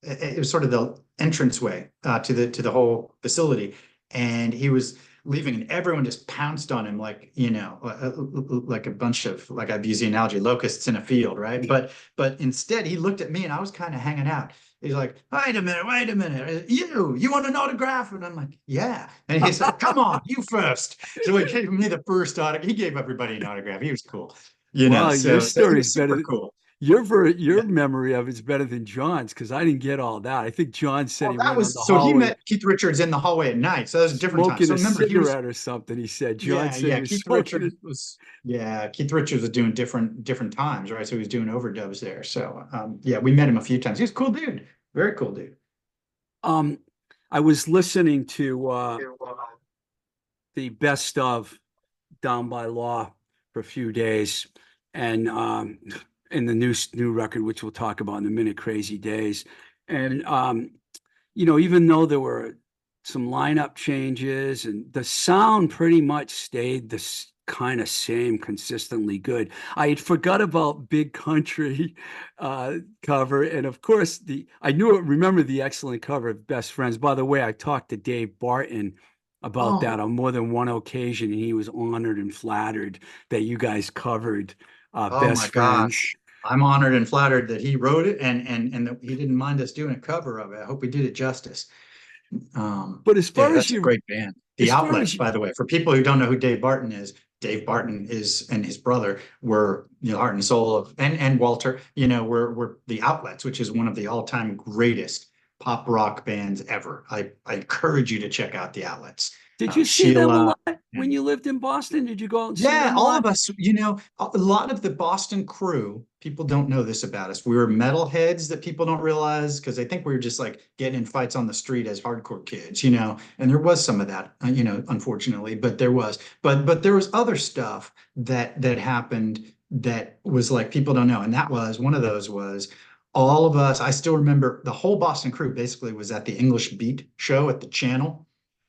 it was sort of the entranceway to the whole facility. And he was leaving and everyone just pounced on him like, like a bunch of, like I've used the analogy, locusts in a field, right? But instead he looked at me and I was kind of hanging out. He's like, wait a minute. You want an autograph? And I'm like, yeah. And he said, come on, you first. So he gave me the first autograph. He gave everybody an autograph. He was cool. Well, your So he story is was better. super cool. Your Yeah. memory of it's better than John's because I didn't get all that. I think John said Well, he that went on the was so he hallway met Keith Richards in the hallway at night. So that was a different time. smoking So a remember, he was cigarette or something. He said John yeah, said he yeah. was smoking it. Keith Richards was doing different times, right? So he was doing overdubs there. So yeah, we met him a few times. He was a cool dude. Very cool dude. Um, I was listening to the best of Down by Law for a few days, and in the new record, which we'll talk about in a minute, Crazy Days, and even though there were some lineup changes and the sound pretty much stayed the kind of same, consistently good. I had forgot about Big Country cover, and of course remember the excellent cover of Best Friends. By the way, I talked to Dave Barton about that Oh, on more than one occasion, and he was honored and flattered that you guys covered oh my Best Friends. gosh. I'm honored and flattered that he wrote it and that he didn't mind us doing a cover of it. I hope we did it justice. But as Yeah, far as that's a you, great band. The as far Outlets, as you, by the way, for people who don't know who Dave Barton is, Dave Barton is and his brother were heart and soul of and Walter, were the Outlets, which is one of the all-time greatest pop rock bands ever. I encourage you to check out the Outlets. did you see them a Sheila. lot when you lived in Boston? Did you go out and see Yeah, them a all lot? of us, a lot of the Boston crew, people don't know this about us. We were metalheads that people don't realize because they think we were just like getting in fights on the street as hardcore kids, and there was some of that, unfortunately, but there was. But there was other stuff that happened that was like people don't know. And that was one of those was all of us, I still remember the whole Boston crew basically was at the English Beat show at the Channel.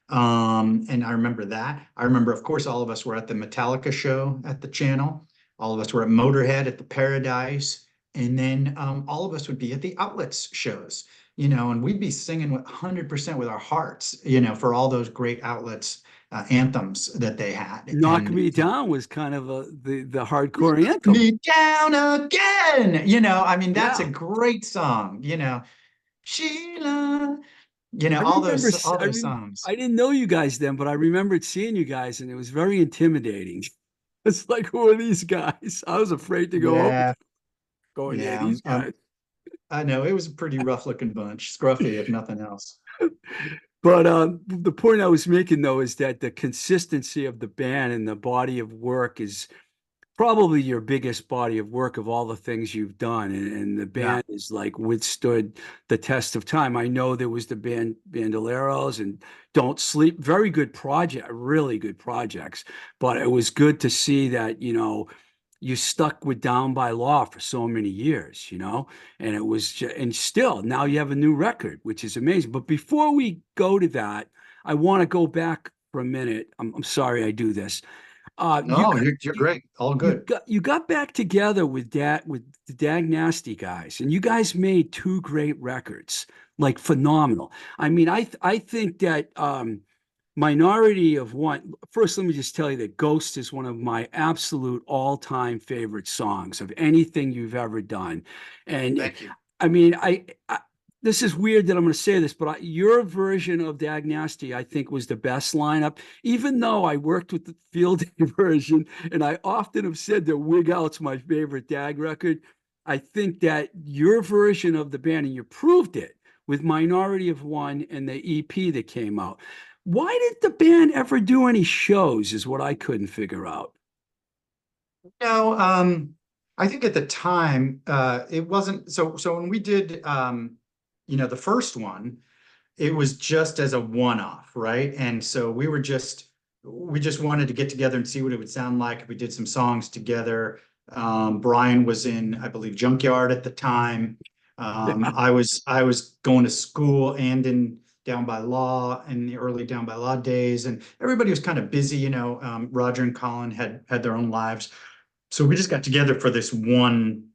And I remember that. I remember, of course, all of us were at the Metallica show at the Channel. All of us were at Motorhead at the Paradise. And then all of us would be at the Outlets shows, and we'd be singing with 100% with our hearts, for all those great Outlets anthems that they had. Knock And Me Down was kind of the hardcore anthem. me down again, I mean, that's a Yeah. great song, Sheila, I all remember, those, all I those rem songs. I didn't know you guys then, but I remembered seeing you guys and it was very intimidating. It's like, who are these guys? I was afraid to go over Yeah. going near Yeah. these guys. I know it was a pretty rough looking bunch, scruffy if nothing else. But the point I was making though is that the consistency of the band and the body of work is probably your biggest body of work of all the things you've done, and the Yeah. band is like withstood the test of time. I know there was the Bandoleros and Don't Sleep, very good project, really good projects, but it was good to see that you stuck with Down by Law for so many years, and it was and still now you have a new record, which is amazing. But before we go to that, I want to go back for a minute. I'm sorry I do this. You No, got you're great. All good. you got back together with the Dag Nasty guys, and you guys made two great records, like phenomenal. I mean, I think that Minority of One. First, let me just tell you that Ghost is one of my absolute all-time favorite songs of anything you've ever done, and Thank you. I mean, this is weird that I'm going to say this, but your version of Dag Nasty, I think, was the best lineup. Even though I worked with the Field Day version, and I often have said that Wig Out's my favorite Dag record, I think that your version of the band, and you proved it with Minority of One and the EP that came out. Why did the band ever do any shows, is what I couldn't figure out. No, I think at the time, it wasn't so when we did the first one, it was just as a one-off, right? And so we just wanted to get together and see what it would sound like if we did some songs together. Brian was in, I believe, Junkyard at the time. Yeah. I was going to school and in Down by Law in the early Down by Law days, and everybody was kind of busy, Roger and Colin had their own lives. So we just got together for this one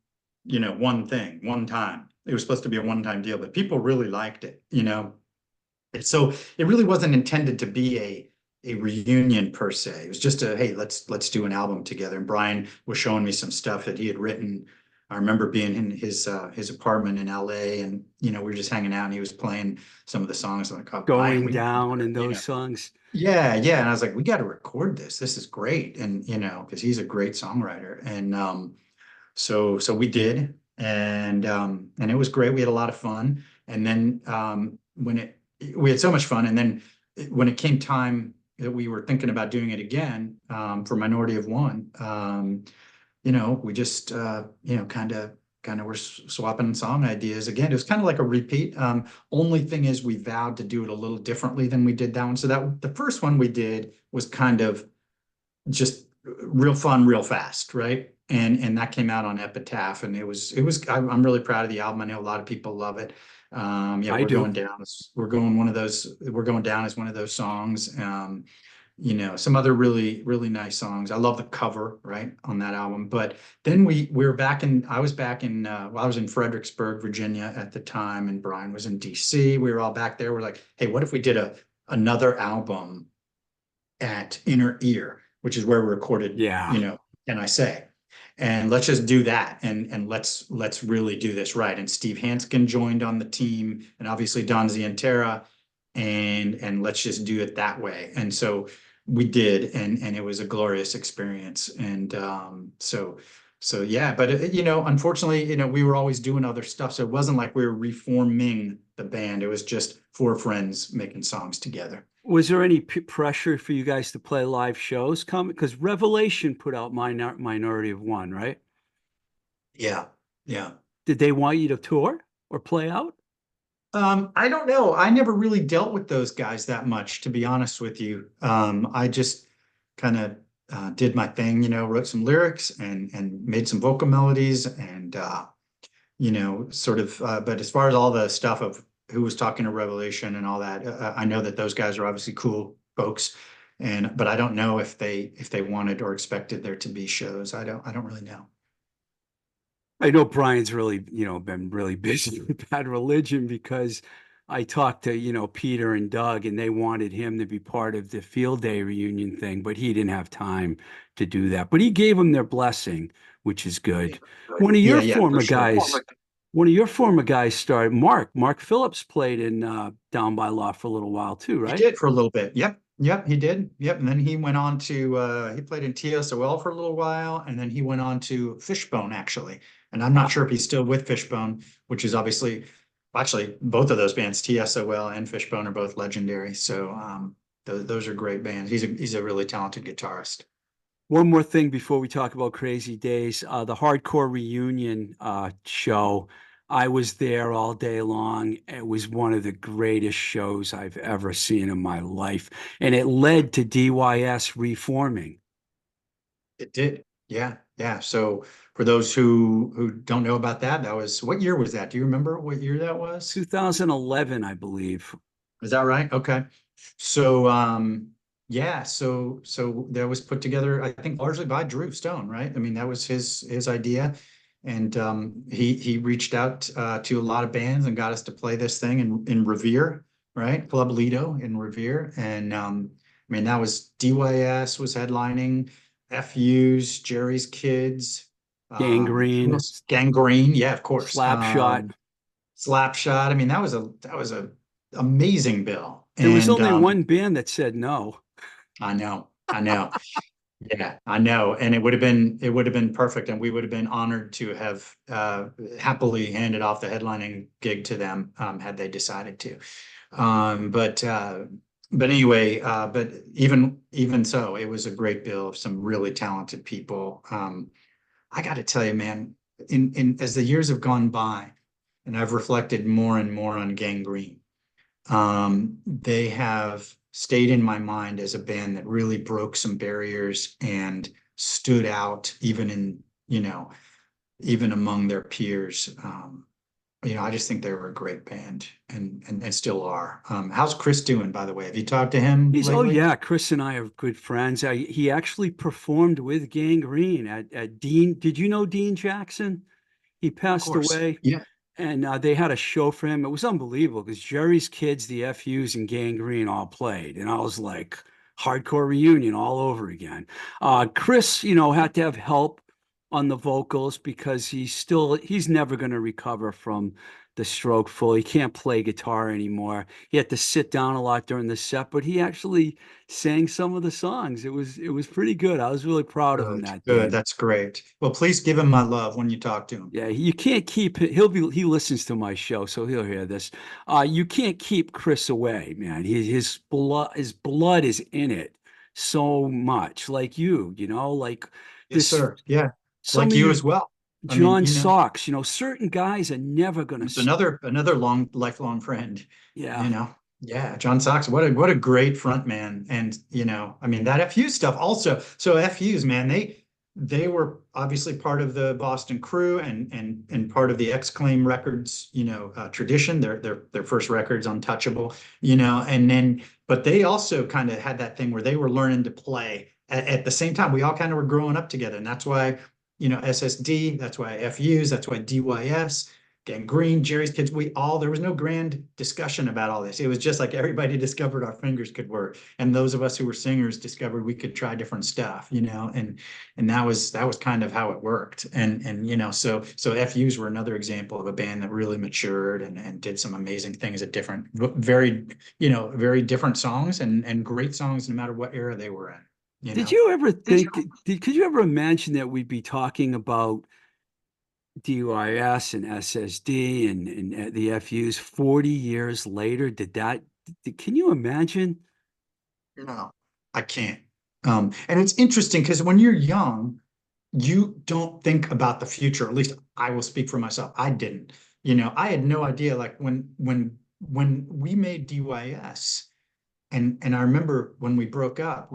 thing, one time. It was supposed to be a one-time deal, but people really liked it. And so it really wasn't intended to be a reunion per se. It was just hey, let's do an album together. And Brian was showing me some stuff that he had written. I remember being in his apartment in LA, and we were just hanging out, and he was playing some of the songs. I'm like, oh, Brian, Going Down and those songs. yeah, yeah. And I was like, we got to record this. This is great. And because he's a great songwriter. And so we did, and it was great. We had a lot of fun. And then we had so much fun. And then when it came time that we were thinking about doing it again, for Minority of One, we just kind of were swapping song ideas again. It was kind of like a repeat. Only thing is we vowed to do it a little differently than we did that one. So that the first one we did was kind of just real fun, real fast, right? And that came out on Epitaph, and I'm really proud of the album. I know a lot of people love it. Yeah, I do. We're going down as one of those songs. Some other really, really nice songs. I love the cover, right, on that album. But then I was back in, I was in Fredericksburg, Virginia at the time, and Brian was in DC. We were all back there. We're like, hey, what if we did another album at Inner Ear, which is where we recorded, Yeah. Can I Say? And let's just do that, and let's really do this right. And Steve Hanskin joined on the team, and obviously Don Zientara, and let's just do it that way. And so we did, and it was a glorious experience. And so yeah, but unfortunately, we were always doing other stuff, so it wasn't like we were reforming the band. It was just four friends making songs together. Was there any pressure for you guys to play live shows coming? Because Revelation put out Minority of One, right? Yeah, yeah. Did they want you to tour or play out? I don't know. I never really dealt with those guys that much, to be honest with you. I just kind of did my thing, wrote some lyrics and made some vocal melodies, and sort of. But as far as all the stuff of who was talking to Revelation and all that, I know that those guys are obviously cool folks, but I don't know if they wanted or expected there to be shows. I don't really know. I know Brian's really, been really busy with Bad Religion because I talked to, Peter and Doug, and they wanted him to be part of the Field Day reunion thing, but he didn't have time to do that. But he gave them their blessing, which is good. One of Yeah, your yeah, for former sure. guys, one of your former guys started, Mark Phillips played in Down by Law for a little while too, He right? did for a little bit. Yep. Yep, he did. Yep. And then he went on to he played in TSOL for a little while, and then he went on to Fishbone, actually. And I'm not Uh, sure if he's still with Fishbone, which is obviously actually both of those bands, TSOL and Fishbone, are both legendary. So those are great bands. He's a really talented guitarist. One more thing before we talk about Crazy Days, the Hardcore Reunion show. I was there all day long. It was one of the greatest shows I've ever seen in my life, and it led to DYS reforming. It did. Yeah. Yeah. So for those who don't know about that, that was, what year was that? Do you remember what year that was? 2011, I believe. Is that right? Okay. So yeah, so that was put together, I think, largely by Drew Stone, right? I mean, that was his idea. And he reached out to a lot of bands and got us to play this thing in Revere, right? Club Lido in Revere. And I mean, that was DYS was headlining, FU's, Jerry's Kids, who Gangrene, else? Gangrene, yeah, of course. Slapshot. Slapshot. I mean, that was a amazing bill. There was And only one band that said no. I know, I know. Yeah, I know. And it would have been perfect. And we would have been honored to have happily handed off the headlining gig to them had they decided to. Um, but uh, but anyway, but even so, it was a great bill of some really talented people. I got to tell you, man, in as the years have gone by, and I've reflected more and more on Gangrene, they have stayed in my mind as a band that really broke some barriers and stood out even in, even among their peers. I just think they were a great band and still are. How's Chris doing, by the way? Have you talked to him Oh lately? yeah, Chris and I are good friends. He actually performed with Gangrene at Dean. Did you know Dean Jackson? He Of passed course. away, Yeah. and they had a show for him. It was unbelievable because Jerry's Kids, the FUs, and Gangrene all played, and I was like, hardcore reunion all over again. Chris, had to have help on the vocals because he's never going to recover from the stroke full. He can't play guitar anymore. He had to sit down a lot during the set, but he actually sang some of the songs. It was pretty good. I was really proud of him Good, that good. day. That's great. Well, please give him my love when you talk to him. Yeah, you can't keep he listens to my show, so he'll hear this. You can't keep Chris away, man. His blood is in it so much. Like like Yes, this sir. Yeah. some Like of you you as well. I mean, John Socks, certain guys are never gonna another long lifelong friend, yeah. you know. Yeah, John Sox, what a great front man. And I mean that FU stuff also. So FUs, man, they were obviously part of the Boston crew and part of the Exclaim Records, tradition. Their first records, Untouchable, and then but they also kind of had that thing where they were learning to play at the same time. We all kind of were growing up together, and that's why SSD, that's why FUs, that's why DYS, Gangrene, Jerry's Kids, there was no grand discussion about all this. It was just like everybody discovered our fingers could work. And those of us who were singers discovered we could try different stuff, and that was kind of how it worked. So FUs were another example of a band that really matured and did some amazing things at different, very different songs and great songs no matter what era they were in, you Did know. you ever could you ever imagine that we'd be talking about DYS and SSD and the FUs 40 years later? Can you imagine? No, I can't. And it's interesting because when you're young, you don't think about the future. At least I will speak for myself. I didn't. I had no idea. Like when we made DYS, and I remember when we broke up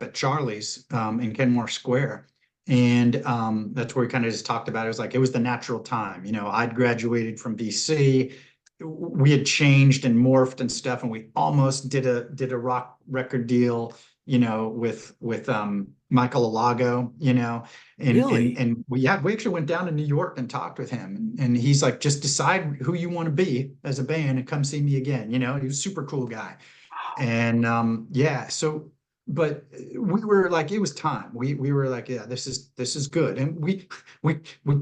at Charlie's in Kenmore Square. And that's where we kind of just talked about it. It was like it was the natural time. I'd graduated from BC. We had changed and morphed and stuff, and we almost did a rock record deal, with Michael Alago, Really? and we actually went down to New York and talked with him, and he's like, just decide who you want to be as a band and come see me again. He was a super cool guy. And yeah, so but we were like, it was time. We were like, yeah, this is good. And we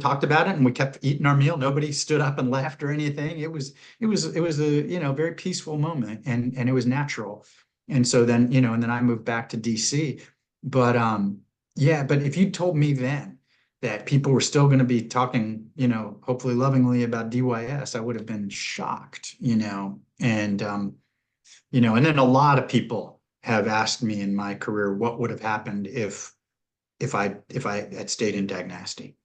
talked about it and we kept eating our meal. Nobody stood up and laughed or anything. It was a very peaceful moment and it was natural. And so then, and then I moved back to DC. But yeah, but if you told me then that people were still going to be talking, hopefully lovingly about DYS, I would have been shocked, and then a lot of people have asked me in my career what would have happened if I had stayed in Dag Nasty.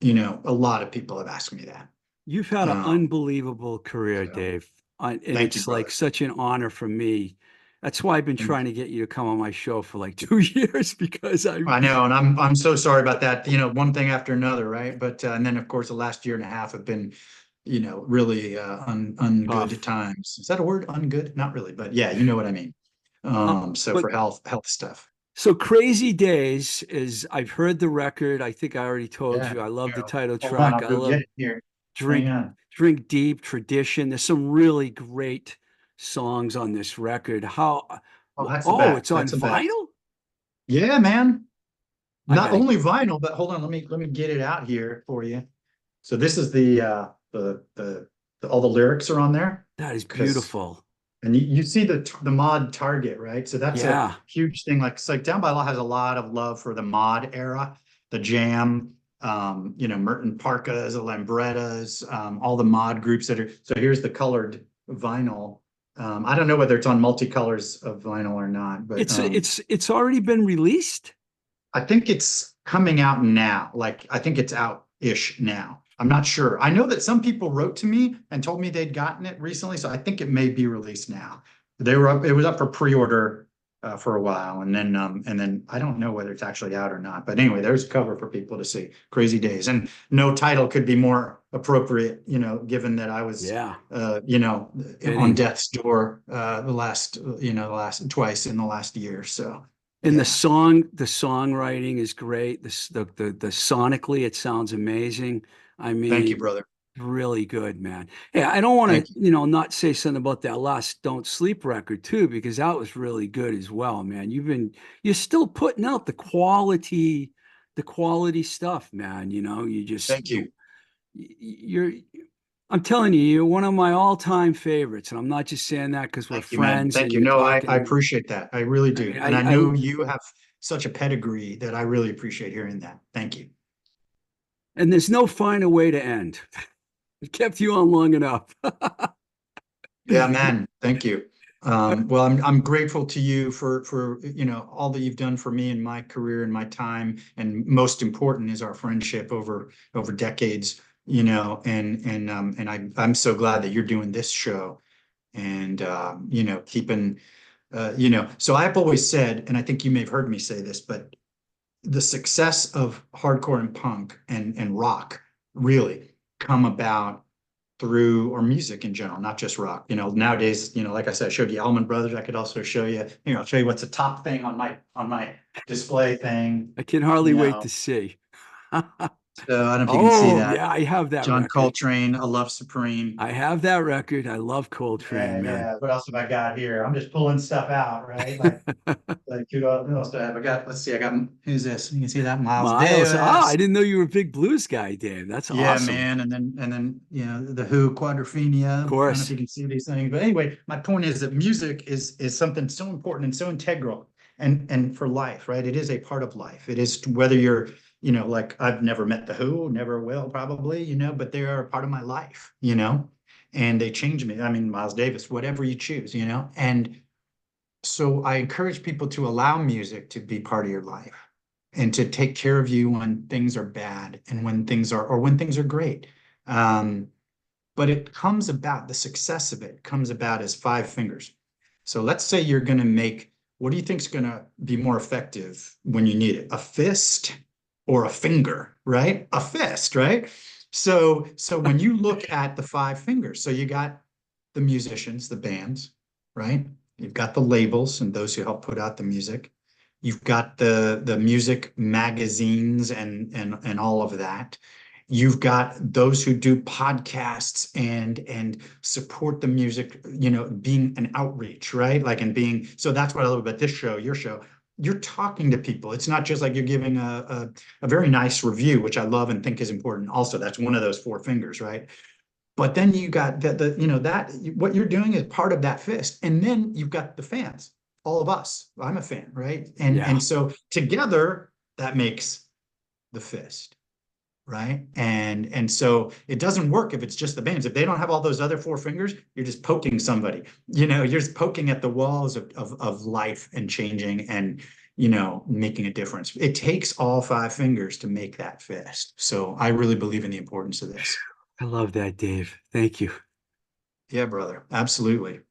A lot of people have asked me that. You've had an Um, unbelievable career, so Dave. And thank you, it's like brother. such an honor for me. That's why I've been Thank trying you. to get you to come on my show for like 2 years because I know, and I'm so sorry about that. One thing after another, right? But and then of course the last year and a half have been, really ungood tough. times. Is that a word? Ungood? Not really, but yeah, you know what I mean. Uh, So but for health stuff. so Crazy Days is I've heard the record. I think I already told Yeah. you. I love the Yeah. title Hold on, track. I'll I go get love it here. Hang Drink on. Drink Deep, Tradition. There's some really great songs on this record. Oh, that's the Oh, back. it's on That's the back. vinyl? Yeah, man. I Not gotta only vinyl, but hold on, let me get it out here for you. So this is the all the lyrics are on there that is because beautiful. And you see the mod Target, right? So that's a Yeah. huge thing. Like, so Down by Law has a lot of love for the mod era, the Jam, Merton Parkas, the Lambrettas, all the mod groups that are. So here's the colored vinyl. I don't know whether it's on multicolors of vinyl or not, but It's already been released. I think it's coming out now. Like, I think it's out-ish now. I'm not sure. I know that some people wrote to me and told me they'd gotten it recently, so I think it may be released now. They were up, it was up for pre-order for a while, and then I don't know whether it's actually out or not. But anyway, there's a cover for people to see. Crazy Days, and no title could be more appropriate, given that I was, Yeah. on Fitting. death's door the last twice in the last year. So And yeah, the songwriting is great. The sonically, it sounds amazing. I thank you, mean, brother. really good, man. Hey, I don't want Thank to, you. not say something about that last Don't Sleep record too, because that was really good as well, man. You're still putting out the quality stuff, man. Thank you. You're, I'm telling you, you're one of my all-time favorites. And I'm not just saying that because we're Thank you, man. friends Thank and you. you're No, talking I to me. appreciate that. I really I do. mean, And I know you have such a pedigree that I really appreciate hearing that. Thank you. and there's no finer way to end. It kept you on long enough. Yeah, man. Thank you. Well, I'm grateful to you for all that you've done for me in my career and my time. And most important is our friendship over decades, and I'm so glad that you're doing this show and keeping so I've always said, and I think you may have heard me say this, but the success of hardcore and punk and rock really come about through, or music in general, not just rock. Nowadays, like I said, I showed you Allman Brothers. I could also show you, I'll show you what's the top thing on my display thing. I can hardly You wait know, to see. so I don't know if you can see Oh, that. yeah, I have that John record. Coltrane, A Love Supreme. I have that record. I love Coltrane, Yeah, man. yeah. What else have I got here? I'm just pulling stuff out, right? Like who else do I have? Let's see, I got, who's this? You can see that, Miles Miles, I Davis. didn't know you were a big blues guy, Dave. That's Yeah, awesome. man. And then the Who, Quadrophenia. Of I don't know if course. you can see these things, but anyway, my point is that music is something so important and so integral and for life, right? It is a part of life. It is whether you're, like I've never met the Who, never will probably, but they are a part of my life, and they change me. I mean, Miles Davis, whatever you choose, and so I encourage people to allow music to be part of your life and to take care of you when things are bad and when things are great. Um, but it comes about, the success of it comes about as five fingers. So let's say you're going to make, what do you think is going to be more effective when you need it? A fist or a finger, right? A fist, right? So when you look at the five fingers, so you got the musicians, the bands, right? You've got the labels and those who help put out the music. You've got the music magazines and all of that. You've got those who do podcasts and support the music, being an outreach, right? Like, and being, so that's what I love about this show, your show. You're talking to people. It's not just like you're giving a very nice review, which I love and think is important. Also, that's one of those four fingers, right? But then you got that what you're doing is part of that fist. And then you've got the fans, all of us. I'm a fan, right? And Yeah. and so together that makes the fist, right? And so it doesn't work if it's just the bands. If they don't have all those other four fingers, you're just poking somebody. You're just poking at the walls of life and changing and making a difference. It takes all five fingers to make that fist. So I really believe in the importance of this. I love that, Dave. Thank you. Yeah, brother. Absolutely.